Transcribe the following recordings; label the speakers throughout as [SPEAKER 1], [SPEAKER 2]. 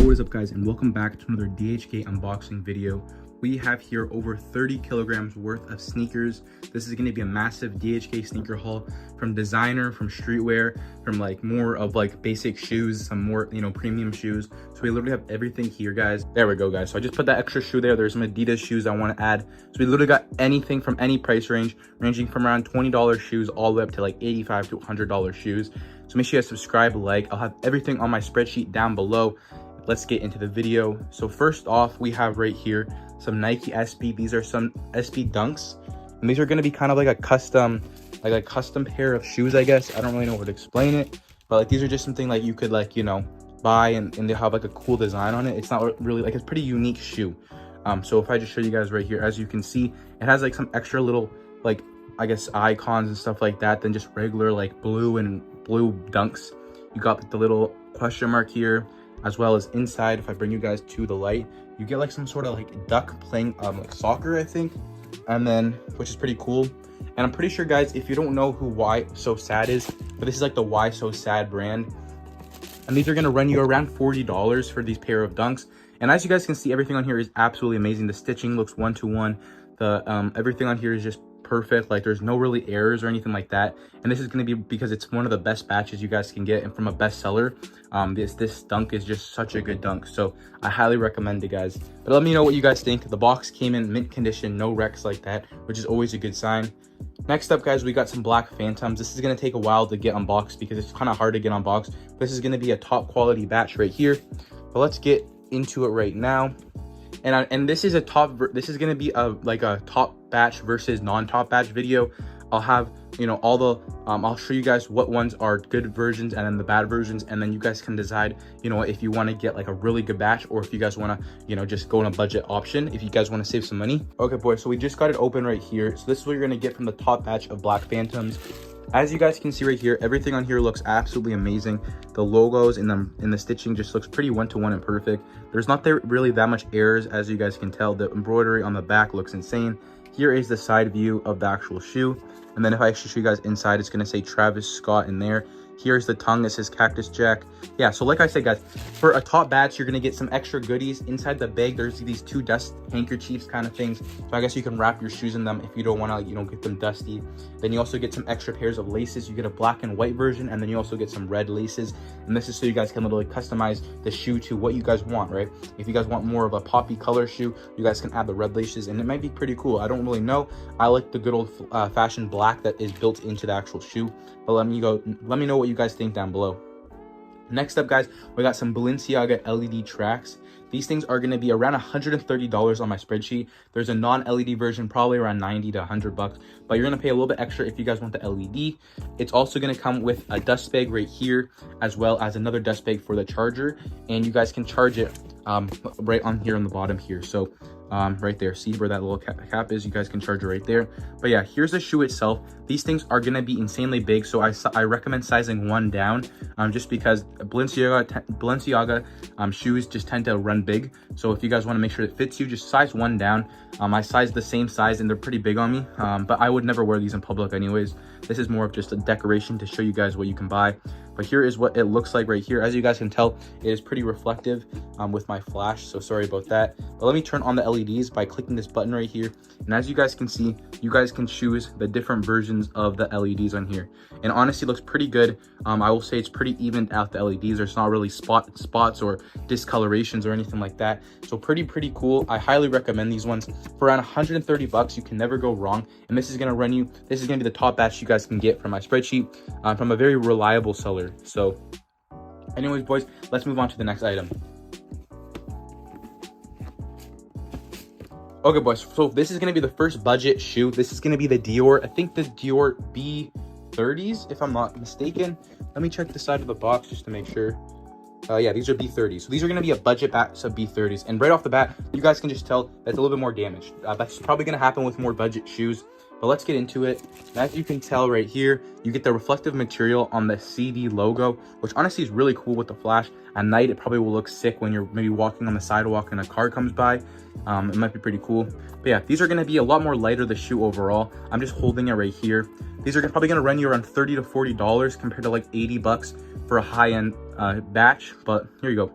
[SPEAKER 1] What is up, guys, and welcome back to another DHGATE unboxing video. We have here over 30 kilograms worth of sneakers. This is going to be a massive DHGATE sneaker haul, from designer, from streetwear, from like more of like basic shoes, some more, premium shoes. So we literally have everything here, guys. There we go, guys. So I just put that extra shoe there. There's some Adidas shoes I want to add. So we literally got anything from any price range, ranging from around $20 shoes all the way up to like $85 to $100 shoes. So make sure you guys subscribe, like. I'll have everything on my spreadsheet down below. Let's get into the video. So first off, we have right here some Nike SB. These are some SB Dunks, and these are going to be kind of like a custom pair of shoes, I guess. I don't really know how to explain it, but like these are just something like you could buy and they have like a cool design on it. It's not really like, it's a pretty unique shoe. So if I just show you guys right here, as you can see, it has like some extra little like, I guess, icons and stuff like that than just regular like blue Dunks. You got the little question mark here, as well as inside. If I bring you guys to the light, you get like some sort of like duck playing like soccer, I think, and then, which is pretty cool. And I'm pretty sure, guys, if you don't know who Why So Sad is, but this is like the Why So Sad brand, and these are going to run you around $40 for these pair of Dunks. And as you guys can see, everything on here is absolutely amazing. The stitching looks one-to-one. The everything on here is just perfect. Like there's no really errors or anything like that. And this is going to be because it's one of the best batches you guys can get, and from a bestseller. This dunk is just such a good dunk, so I highly recommend it, guys. But let me know what you guys think. The box came in mint condition, no wrecks like that, which is always a good sign. Next up, guys, we got some black Phantoms. This is going to take a while to get unboxed because it's kind of hard to get unboxed. This is going to be a top quality batch right here, but let's get into it right now. And this is a this is going to be like a top batch versus non-top batch video. I'll have all the I'll show you guys what ones are good versions and then the bad versions, and then you guys can decide if you want to get like a really good batch, or if you guys want to just go on a budget option, if you guys want to save some money. Okay, boys, so we just got it open right here. So this is what you're going to get from the top batch of black Phantoms. As you guys can see right here, everything on here looks absolutely amazing. The logos and the stitching just looks pretty one-to-one and perfect. There's not really that much errors, as you guys can tell. The embroidery on the back looks insane. Here is the side view of the actual shoe. And then if I actually show you guys inside, it's going to say Travis Scott in there. Here's the tongue. It says Cactus Jack. Yeah, so like I said, guys, for a top batch, you're going to get some extra goodies. Inside the bag, there's these two dust handkerchiefs kind of things. So I guess you can wrap your shoes in them if you don't want to, get them dusty. Then you also get some extra pairs of laces. You get a black and white version, and then you also get some red laces. And this is so you guys can literally customize the shoe to what you guys want, right? If you guys want more of a poppy color shoe, you guys can add the red laces, and it might be pretty cool. I don't really know. I like the good old fashioned black that is built into the actual shoe. But let me know what you guys think down below. Next up, guys, we got some Balenciaga LED tracks. These things are going to be around $130 on my spreadsheet. There's a non-LED version, probably around $90 to $100, but you're going to pay a little bit extra if you guys want the LED. It's also going to come with a dust bag right here, as well as another dust bag for the charger, and you guys can charge it right on here on the bottom here. So right there, see where that little cap is? You guys can charge it right there. But yeah, here's the shoe itself. These things are going to be insanely big, so I recommend sizing one down, just because Balenciaga shoes just tend to run big. So if you guys want to make sure it fits you, just size one down. I sized the same size, and they're pretty big on me, but I would never wear these in public anyways. This is more of just a decoration to show you guys what you can buy. But here is what it looks like right here. As you guys can tell, it is pretty reflective with my flash, so sorry about that. But let me turn on the LEDs by clicking this button right here. And as you guys can see, you guys can choose the different versions of the LEDs on here. And honestly, it looks pretty good. I will say it's pretty evened out, the LEDs. There's not really spots or discolorations or anything like that. So pretty cool. I highly recommend these ones. For around $130, you can never go wrong. And this is going to run you, this is going to be the top batch you guys can get from my spreadsheet, from a very reliable seller. So anyways, boys, let's move on to the next item. Okay, boys, so this is going to be the first budget shoe. This is going to be the Dior, I think the Dior B30s, if I'm not mistaken. Let me check the side of the box just to make sure. Yeah, these are B30s. So these are going to be a budget batch of B30s. And right off the bat, you guys can just tell that's a little bit more damaged. That's probably going to happen with more budget shoes. But let's get into it. And as you can tell right here, you get the reflective material on the CD logo, which honestly is really cool with the flash. At night, it probably will look sick when you're maybe walking on the sidewalk and a car comes by. It might be pretty cool. But yeah, these are going to be a lot more lighter, the shoe overall. I'm just holding it right here. These are probably going to run you around $30 to $40 compared to like $80 for a high-end batch. But here you go.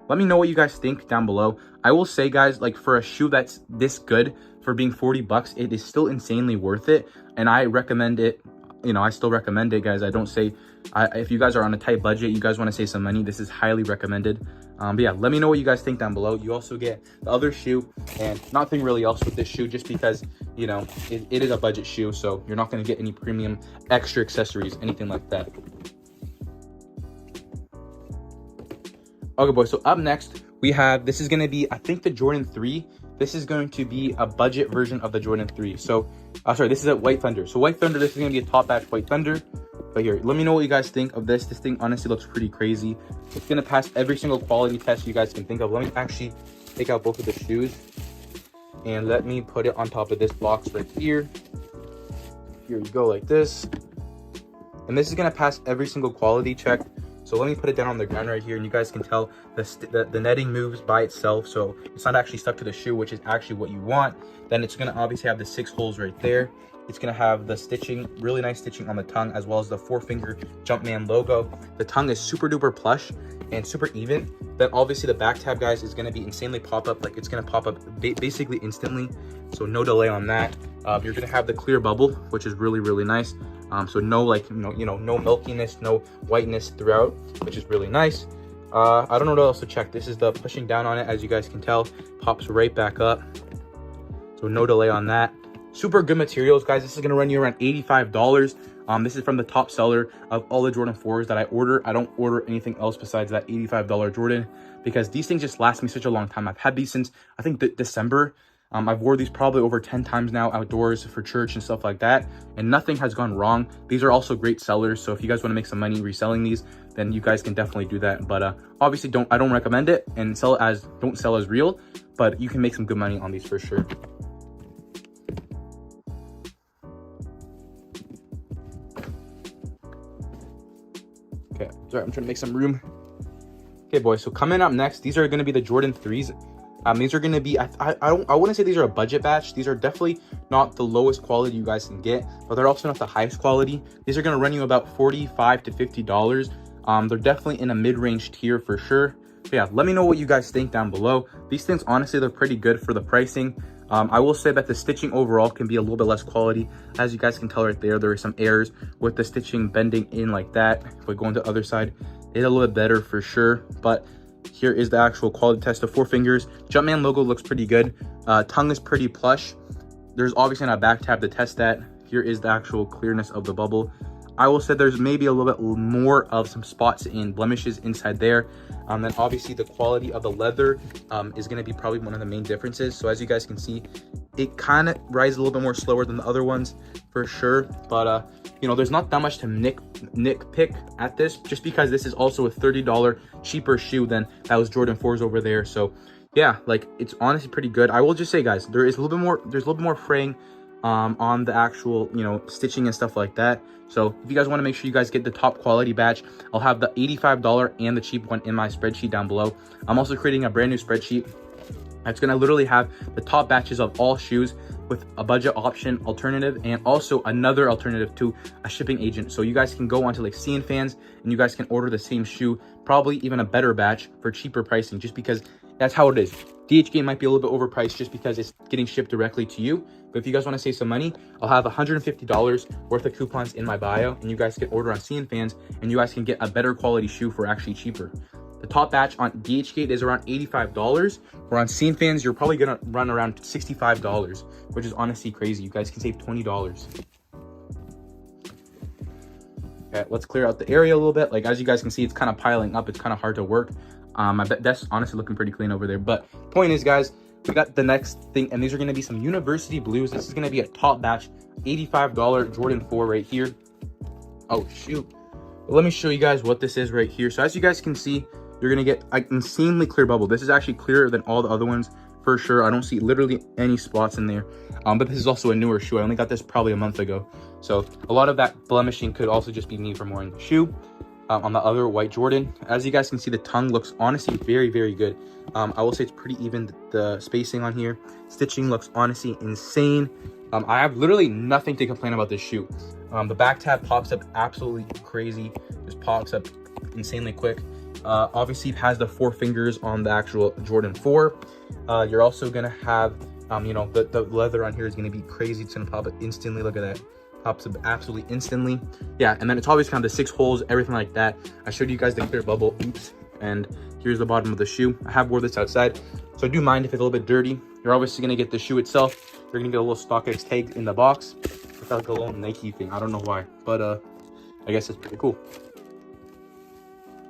[SPEAKER 1] let me know what you guys think down below. I will say, guys, like for a shoe that's this good, for being 40 bucks, it is still insanely worth it. And I recommend it. You know, I still recommend it, guys. I don't say, if you guys are on a tight budget, you guys want to save some money, this is highly recommended. But yeah, let me know what you guys think down below. You also get the other shoe, and nothing really else with this shoe, just because, you know, it is a budget shoe, so you're not going to get any premium extra accessories, anything like that. Okay, boys, so up next we have, this is going to be, I think, the Jordan 3. This is going to be a budget version of the Jordan 3. So, sorry, this is a White Thunder. So White Thunder, this is going to be a top batch White Thunder. But here, let me know what you guys think of this. This thing honestly looks pretty crazy. It's going to pass every single quality test you guys can think of. Let me actually take out both of the shoes. And let me put it on top of this box right here. Here we go, like this. And this is going to pass every single quality check. So let me put it down on the ground right here, and you guys can tell the netting moves by itself, so it's not actually stuck to the shoe, which is actually what you want. Then it's going to obviously have the 6 holes right there. It's going to have the stitching, really nice stitching on the tongue, as well as the 4-finger Jumpman logo. The tongue is super duper plush and super even. Then obviously the back tab, guys, is going to be insanely pop up. Like, it's going to pop up basically instantly, so no delay on that. You're going to have the clear bubble, which is really, really nice. So no, like, no milkiness, no whiteness throughout, which is really nice. I don't know what else to check. This is the pushing down on it, as you guys can tell, pops right back up. So no delay on that. Super good materials, guys. This is going to run you around $85. This is from the top seller of all the Jordan 4s that I order. I don't order anything else besides that $85 Jordan, because these things just last me such a long time. I've had these since, I think, December. I've wore these probably over 10 times now outdoors for church and stuff like that, and nothing has gone wrong. These are also great sellers, so if you guys want to make some money reselling these, then you guys can definitely do that. But obviously I don't recommend it, and don't sell as real, but you can make some good money on these for sure. Okay, sorry, I'm trying to make some room. Okay, boys, so coming up next, these are going to be the Jordan 3s. These are going to be, I wouldn't say these are a budget batch. These are definitely not the lowest quality you guys can get, but they're also not the highest quality. These are going to run you about $45 to $50. They're definitely in a mid-range tier for sure. But yeah, let me know what you guys think down below. These things, honestly, they're pretty good for the pricing. I will say that the stitching overall can be a little bit less quality. As you guys can tell right there, there are some errors with the stitching bending in like that. If we go on the other side, it's a little bit better for sure. But here is the actual quality test of 4 fingers. Jumpman logo looks pretty good. Tongue is pretty plush. There's obviously not a back tab to test that. Here is the actual clearness of the bubble. I will say there's maybe a little bit more of some spots and blemishes inside there. Then obviously the quality of the leather is going to be probably one of the main differences. So as you guys can see, it kind of rises a little bit more slower than the other ones for sure. But there's not that much to nitpick at this, just because this is also a $30 cheaper shoe than that was Jordan 4s over there. So yeah, like, it's honestly pretty good. I will just say, guys, there's a little bit more fraying on the actual stitching and stuff like that. So if you guys want to make sure you guys get the top quality batch, I'll have the $85 and the cheap one in my spreadsheet down below. I'm also creating a brand new spreadsheet that's going to literally have the top batches of all shoes with a budget option alternative, and also another alternative to a shipping agent. So you guys can go onto like Fans, and you guys can order the same shoe, probably even a better batch for cheaper pricing, just because that's how it is. DHGATE might be a little bit overpriced just because it's getting shipped directly to you. But if you guys want to save some money, I'll have $150 worth of coupons in my bio, and you guys can order on Fans, and you guys can get a better quality shoe for actually cheaper. The top batch on DHGATE is around $85. Where on Fans, you're probably going to run around $65, which is honestly crazy. You guys can save $20. Okay, let's clear out the area a little bit. Like, as you guys can see, it's kind of piling up. It's kind of hard to work. I bet that's honestly looking pretty clean over there. But point is, guys, we got the next thing, and these are going to be some university blues. This is going to be a top batch $85 Jordan 4 right here. Oh shoot, let me show you guys what this is right here. So as you guys can see, you're going to get an insanely clear bubble. This is actually clearer than all the other ones for sure. I don't see literally any spots in there. But this is also a newer shoe. I only got this probably a month ago, so a lot of that blemishing could also just be me from wearing the shoe. On the other white Jordan, as you guys can see, the tongue looks honestly very, very good. I will say it's pretty even, the spacing on here. Stitching looks honestly insane. I have literally nothing to complain about this shoe. The back tab pops up absolutely crazy, just pops up insanely quick. Obviously, it has the 4 fingers on the actual Jordan 4. You're also gonna have, you know, the leather on here is gonna be crazy. It's gonna pop it instantly. Look at that. Pops up absolutely instantly. Yeah, and then it's always kind of the 6 holes, everything like that. I showed you guys the clear bubble. Oops. And here's the bottom of the shoe. I have wore this outside, so I do mind if it's a little bit dirty. You're obviously gonna get the shoe itself. You're gonna get a little StockX tag in the box. It's like a little Nike thing. I don't know why, but I guess it's pretty cool.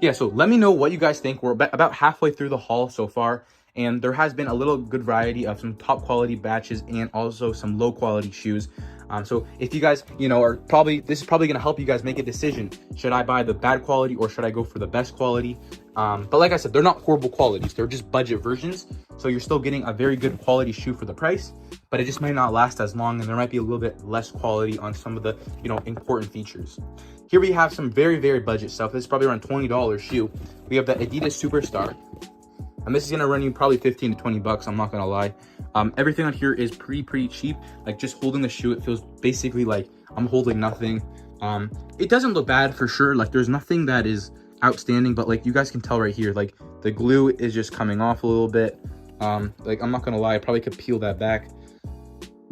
[SPEAKER 1] Yeah, so let me know what you guys think. We're about halfway through the haul so far, and there has been a little good variety of some top quality batches and also some low quality shoes. So if you guys, you know, are this is probably going to help you guys make a decision. Should I buy the bad quality or should I go for the best quality? But like I said, they're not horrible qualities. They're just budget versions. So you're still getting a very good quality shoe for the price, but it just might not last as long. And there might be a little bit less quality on some of the, you know, important features. Here we have some very, very budget stuff. This is probably around $20 shoe. We have the Adidas Superstar. And this is gonna run you probably 15 to 20 bucks, I'm not gonna lie. Everything on here is pretty cheap. Like just holding the shoe, it feels basically like I'm holding nothing. It doesn't look bad for sure. Like there's nothing that is outstanding, but like you guys can tell right here, like the glue is just coming off a little bit. Like I'm not gonna lie, I probably could peel that back.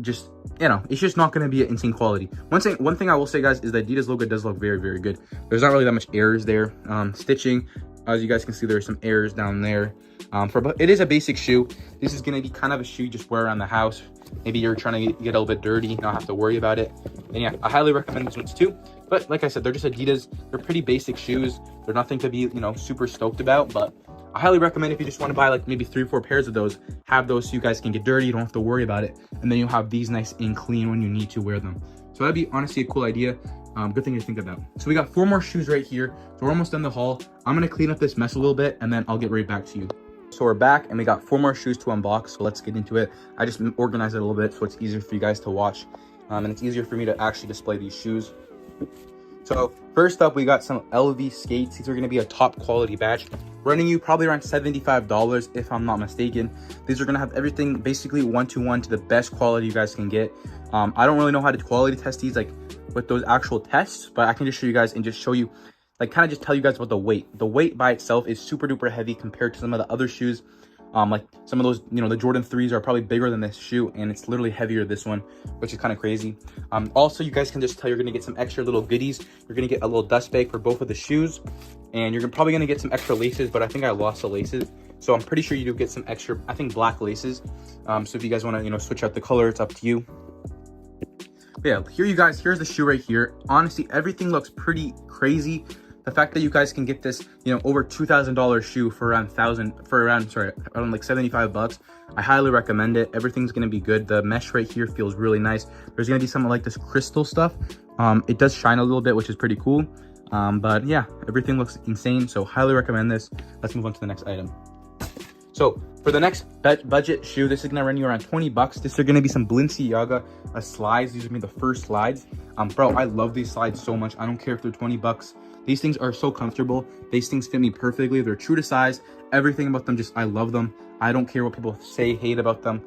[SPEAKER 1] Just, you know, it's just not going to be an insane quality. One thing I will say, guys, is the Adidas logo does look very, very good. There's not really that much errors there. Stitching, as you guys can see, there's some errors down there. But it is a basic shoe. This is going to be kind of a shoe you just wear around the house. Maybe you're trying to get a little bit dirty, not have to worry about it. And yeah, I highly recommend these ones too. But like I said, they're just Adidas. They're pretty basic shoes. They're nothing to be, you know, super stoked about, but I highly recommend if you just want to buy like maybe 3 or 4 pairs of those, have those so you guys can get dirty, you don't have to worry about it, and then you'll have these nice and clean when you need to wear them. So that'd be honestly a cool idea. Good thing to think about. So we got 4 more shoes right here. So we're almost done the haul. I'm gonna clean up this mess a little bit and then I'll get right back to you. So we're back and we got 4 more shoes to unbox, so let's get into it. I just organized it a little bit so it's easier for you guys to watch, and it's easier for me to actually display these shoes. So first up, we got some LV skates. These are gonna be a top quality batch, running you probably around $75 if I'm not mistaken. These are gonna have everything basically 1-to-1 to the best quality you guys can get. I don't really know how to quality test these like with those actual tests, but I can just show you guys and just show you, like kind of just tell you guys about the weight. The weight by itself is super duper heavy compared to some of the other shoes. Like some of those, you know, the Jordan 3s are probably bigger than this shoe, and it's literally heavier than this one, which is kind of crazy. Also, you guys can just tell you're gonna get some extra little goodies. You're gonna get a little dust bag for both of the shoes, and you're probably gonna get some extra laces, but I think I lost the laces, so I'm pretty sure you do get some extra, I think, black laces. So if you guys want to, you know, switch out the color, it's up to you. But yeah, here you guys, here's the shoe right here. Honestly, everything looks pretty crazy. The fact that you guys can get this, you know, over $2,000 shoe for around like 75 bucks, I highly recommend it. Everything's gonna be good. The mesh right here feels really nice. There's gonna be some like this crystal stuff. It does shine a little bit, which is pretty cool. But yeah, everything looks insane. So highly recommend this. Let's move on to the next item. So for the next budget shoe, this is gonna run you around 20 bucks. This are gonna be some Balenciaga slides. These are gonna be the first slides. Bro, I love these slides so much. I don't care if they're 20 bucks. These things are so comfortable. These things fit me perfectly. They're true to size. Everything about them, I love them. I don't care what people say, hate about them.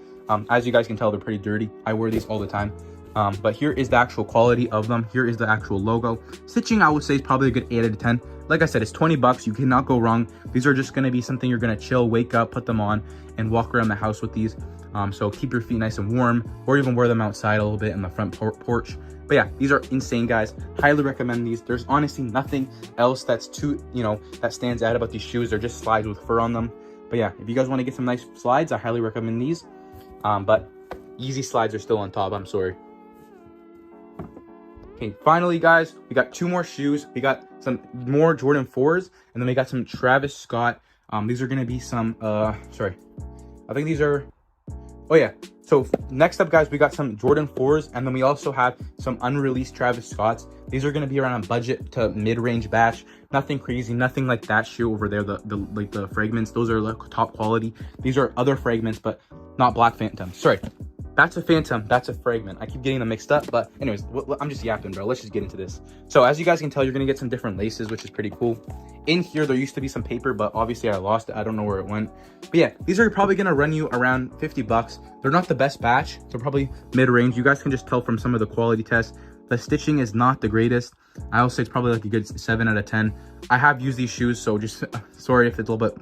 [SPEAKER 1] As you guys can tell, they're pretty dirty. I wear these all the time. But here is the actual quality of them. Here is the actual logo. Stitching, I would say, is probably a good 8 out of 10. Like I said, it's 20 bucks. You cannot go wrong. These are just going to be something you're going to chill, wake up, put them on, and walk around the house with these. So keep your feet nice and warm, or even wear them outside a little bit in the front porch. But yeah, these are insane, guys. Highly recommend these. There's honestly nothing else that's too, you know, that stands out about these shoes. They're just slides with fur on them. But yeah, if you guys want to get some nice slides, I highly recommend these. But easy slides are still on top. I'm sorry. Okay, finally, guys, we got 2 more shoes. We got some more Jordan 4s, and then we got some Travis Scott. These are gonna be some, I think these are, oh yeah. So next up, guys, we got some Jordan 4s, and then we also have some unreleased Travis Scotts. These are gonna be around a budget to mid-range batch. Nothing crazy, nothing like that shoe over there. The fragments, those are like top quality. These are other fragments, but not Black Phantom. Sorry. That's a Phantom, that's a fragment. I keep getting them mixed up, but anyways, I'm just yapping, bro. Let's just get into this. So as you guys can tell, you're gonna get some different laces, which is pretty cool. In here, there used to be some paper, but obviously I lost it. I don't know where it went. But yeah, these are probably gonna run you around 50 bucks. They're not the best batch, so probably mid-range. You guys can just tell from some of the quality tests. The stitching is not the greatest. I'll say it's probably like a good 7 out of 10. I have used these shoes, so just sorry if it's a little bit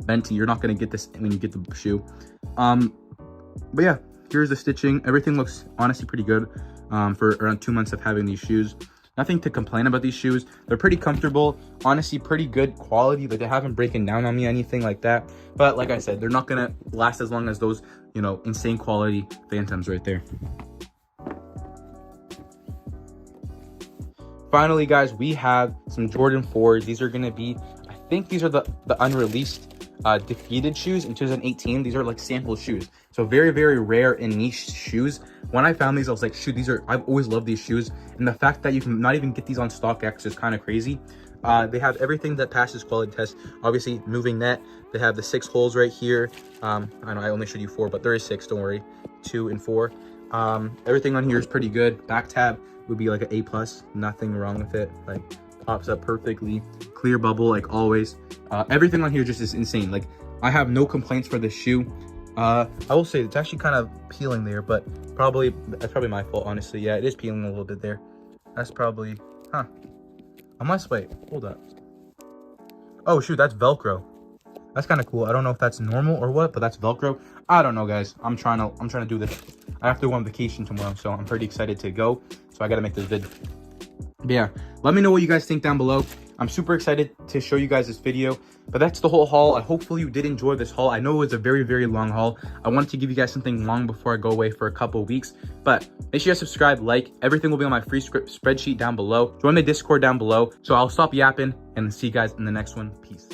[SPEAKER 1] venti. You're not gonna get this when you get the shoe. But yeah, here's the stitching. Everything looks honestly pretty good for around 2 months of having these shoes. Nothing to complain about these shoes. They're pretty comfortable, honestly pretty good quality. Like, they haven't broken down on me, anything like that. But like I said, they're not gonna last as long as those, you know, insane quality Phantoms right there. Finally, guys, we have some Jordan 4s. These are gonna be, I think these are the unreleased defeated shoes in 2018. These are like sample shoes, so very, very rare and niche shoes. When I found these, I was like, shoot, I've always loved these shoes, and the fact that you can not even get these on StockX is kind of crazy. They have everything that passes quality tests. Obviously, moving net. They have the 6 holes right here. I know I only showed you 4, but there is 6, don't worry. 2 and 4. Everything on here is pretty good. Back tab would be like an A+, nothing wrong with it. Like, pops up perfectly, clear bubble like always. Everything on here just is insane. Like, I have no complaints for this shoe. I will say it's actually kind of peeling there, but that's probably my fault, honestly. Yeah, it is peeling a little bit there. That's probably, wait, hold up. Oh shoot, that's Velcro. That's kind of cool. I don't know if that's normal or what, but that's Velcro. I don't know, guys. I'm trying to do this. I have to go on vacation tomorrow, so I'm pretty excited to go. So I got to make this vid. But yeah, let me know what you guys think down below. I'm super excited to show you guys this video, but that's the whole haul. Hopefully you did enjoy this haul. I know it was a very, very long haul. I wanted to give you guys something long before I go away for a couple of weeks, but make sure you guys subscribe, like. Everything will be on my free spreadsheet down below. Join the Discord down below. So I'll stop yapping and see you guys in the next one. Peace.